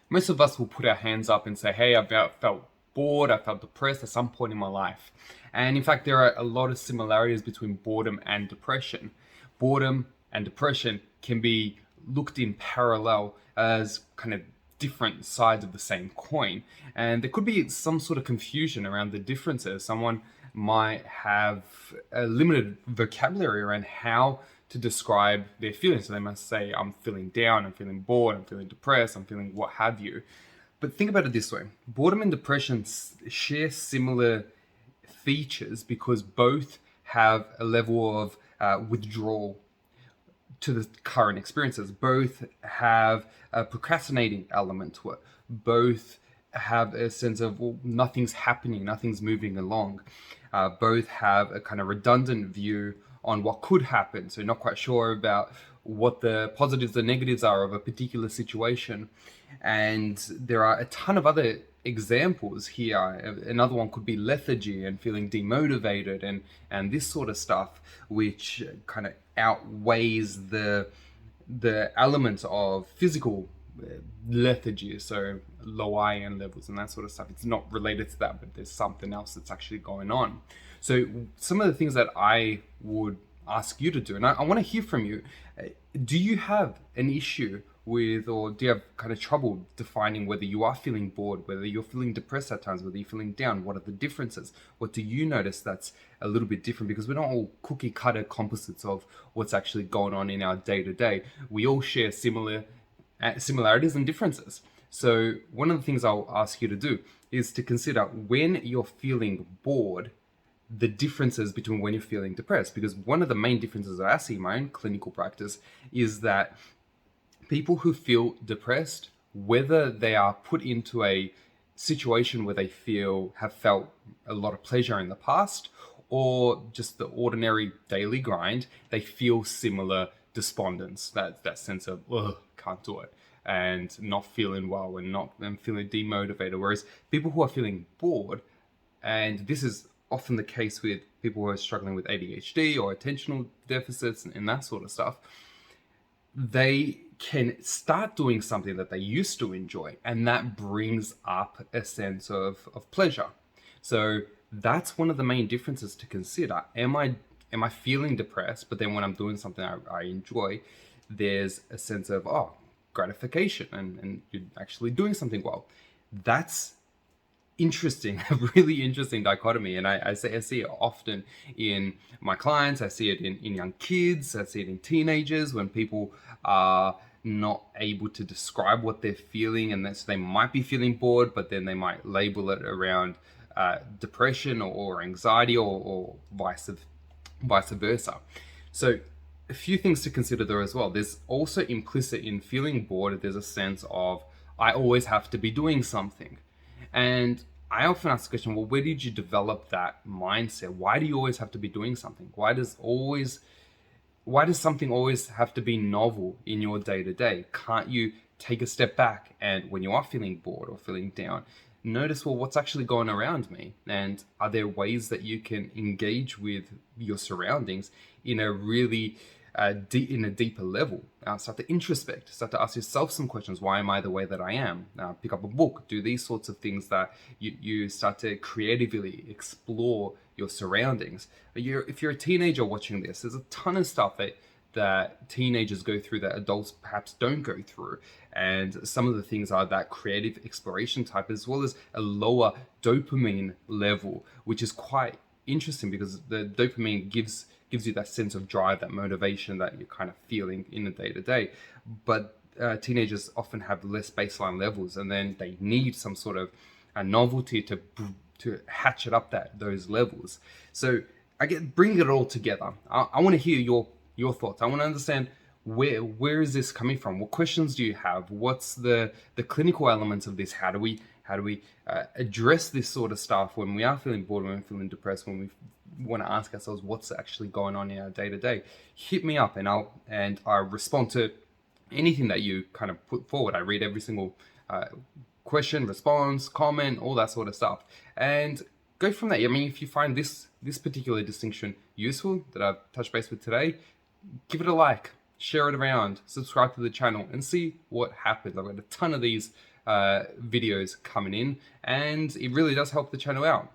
Most of us will put our hands up and say, hey, I've felt bored, I felt depressed at some point in my life. And in fact, there are a lot of similarities between boredom and depression. Boredom and depression can be looked in parallel as kind of different sides of the same coin. And there could be some sort of confusion around the differences. Someone might have a limited vocabulary around how to describe their feelings. So they must say, I'm feeling down, I'm feeling bored, I'm feeling depressed, I'm feeling what have you. But think about it this way: boredom and depression share similar features because both have a level of withdrawal to the current experiences. Both have a procrastinating element to it. Both have a sense of, well, nothing's happening, nothing's moving along. Both have a kind of redundant view on what could happen. So not quite sure about what the positives and negatives are of a particular situation. And there are a ton of other examples here. Another one could be lethargy and feeling demotivated and this sort of stuff, which kind of outweighs the elements of physical lethargy, so low iron levels and that sort of stuff. It's not related to that, but there's something else that's actually going on. So some of the things that I would ask you to do, and I want to hear from you. Do you have an issue with, or do you have kind of trouble defining whether you are feeling bored, whether you're feeling depressed at times, whether you're feeling down? What are the differences? What do you notice that's a little bit different? Because we're not all cookie cutter composites of what's actually going on in our day to day. We all share similarities and differences. So one of the things I'll ask you to do is to consider, when you're feeling bored, the differences between when you're feeling depressed. Because one of the main differences I see in my own clinical practice is that people who feel depressed, whether they are put into a situation where they have felt a lot of pleasure in the past, or just the ordinary daily grind, they feel similar despondence, that sense of, ugh, can't do it, and not feeling well and feeling demotivated. Whereas people who are feeling bored, and this is often the case with people who are struggling with ADHD or attentional deficits and that sort of stuff, they can start doing something that they used to enjoy, and that brings up a sense of pleasure. So that's one of the main differences to consider. Am I feeling depressed, but then when I'm doing something I enjoy, there's a sense of, oh, gratification, and you're actually doing something well. That's interesting, a really interesting dichotomy. And I see it often in my clients. I see it in young kids. I see it in teenagers when people are not able to describe what they're feeling, and that's, they might be feeling bored, but then they might label it around depression or anxiety, or vice versa. So a few things to consider there as well. There's also implicit in feeling bored, there's a sense of, I always have to be doing something. And I often ask the question, well, where did you develop that mindset? Why do you always have to be doing something? Why does something always have to be novel in your day to day? Can't you take a step back, and when you are feeling bored or feeling down, notice, well, what's actually going around me? And are there ways that you can engage with your surroundings in a really in a deeper level? Start to introspect, start to ask yourself some questions. Why am I the way that I am? Pick up a book, do these sorts of things that you start to creatively explore your surroundings. If you're a teenager watching this, there's a ton of stuff that teenagers go through that adults perhaps don't go through. And some of the things are that creative exploration type, as well as a lower dopamine level, which is quite interesting because the dopamine gives you that sense of drive, that motivation that you're kind of feeling in the day to day. But teenagers often have less baseline levels, and then they need some sort of a novelty to hatchet up those levels. So bring it all together. I want to hear your thoughts. I want to understand where is this coming from? What questions do you have? What's the clinical elements of this? How do we address this sort of stuff when we are feeling bored, when we're feeling depressed, when we want to ask ourselves what's actually going on in our day to day? Hit me up, and I'll respond to anything that you kind of put forward. I read every single question, response, comment, all that sort of stuff, and go from there. I mean, if you find this particular distinction useful that I've touched base with today, give it a like, share it around, subscribe to the channel, and see what happens. I've got a ton of these videos coming in, and it really does help the channel out.